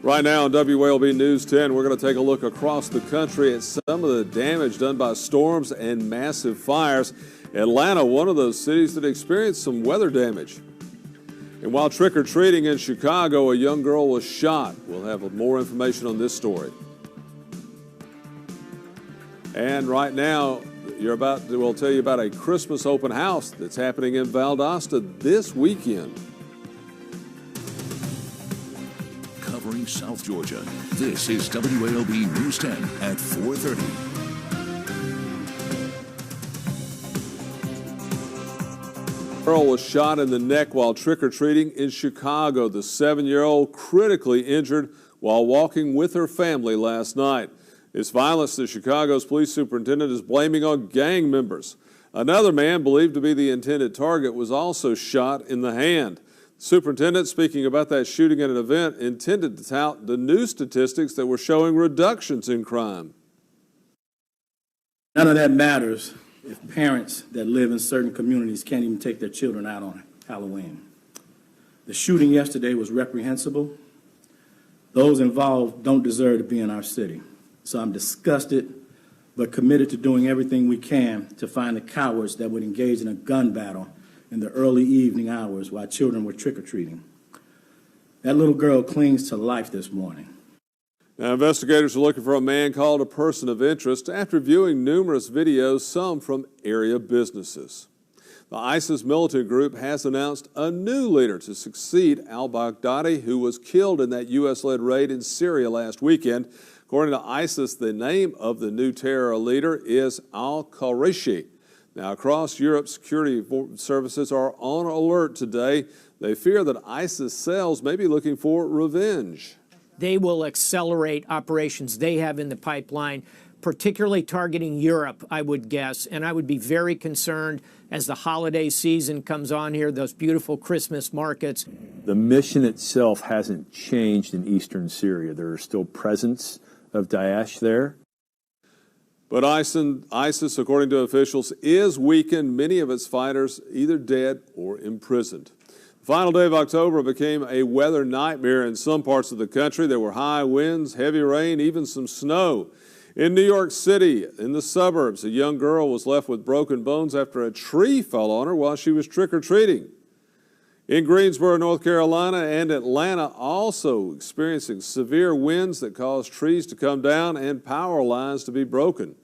Right now on WALB News 10, we're going to take a look across the country at some of the damage done by storms and massive fires. Atlanta, one of those cities that experienced some weather damage. And while trick-or-treating in Chicago, a young girl was shot. We'll have more information on this story. And right now, we'll tell you about a Christmas open house that's happening in Valdosta this weekend. Covering South Georgia, this is WALB News 10 at 4:30. A girl was shot in the neck while trick-or-treating in Chicago. The 7-year-old critically injured while walking with her family last night. This violence, the Chicago's police superintendent is blaming on gang members. Another man believed to be the intended target was also shot in the hand. Superintendent, speaking about that shooting at an event, intended to tout the new statistics that were showing reductions in crime. None of that matters if parents that live in certain communities can't even take their children out on Halloween. The shooting yesterday was reprehensible. Those involved don't deserve to be in our city. So I'm disgusted, but committed to doing everything we can to find the cowards that would engage in a gun battle in the early evening hours while children were trick-or-treating. That little girl clings to life this morning. Now, investigators are looking for a man called a person of interest after viewing numerous videos, some from area businesses. The ISIS militant group has announced a new leader to succeed al-Baghdadi, who was killed in that U.S.-led raid in Syria last weekend. According to ISIS, the name of the new terror leader is al-Qurayshi. Now, across Europe, security services are on alert today. They fear that ISIS cells may be looking for revenge. They will accelerate operations they have in the pipeline, particularly targeting Europe, I would guess. And I would be very concerned as the holiday season comes on here, those beautiful Christmas markets. The mission itself hasn't changed in eastern Syria. There are still presence of Daesh there. But ISIS, according to officials, is weakened, many of its fighters either dead or imprisoned. The final day of October became a weather nightmare in some parts of the country. There were high winds, heavy rain, even some snow. In New York City, in the suburbs, a young girl was left with broken bones after a tree fell on her while she was trick-or-treating. In Greensboro, North Carolina, and Atlanta, also experiencing severe winds that caused trees to come down and power lines to be broken.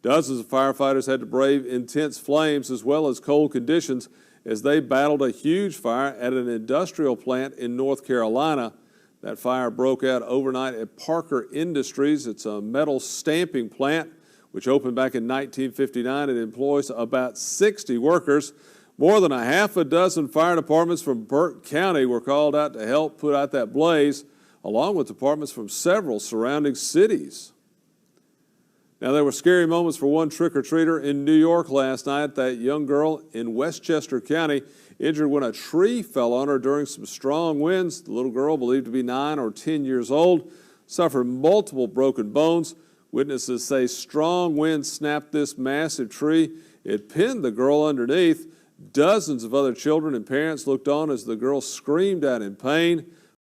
Dozens of firefighters had to brave intense flames as well as cold conditions as they battled a huge fire at an industrial plant in North Carolina. That fire broke out overnight at Parker Industries. It's a metal stamping plant which opened back in 1959. It employs about 60 workers. More than a half a dozen fire departments from Burke County were called out to help put out that blaze, along with departments from several surrounding cities. Now, there were scary moments for one trick-or-treater in New York last night. That young girl in Westchester County injured when a tree fell on her during some strong winds. The little girl, believed to be 9 or 10 years old, suffered multiple broken bones. Witnesses say strong winds snapped this massive tree. It pinned the girl underneath. Dozens of other children and parents looked on as the girl screamed out in pain.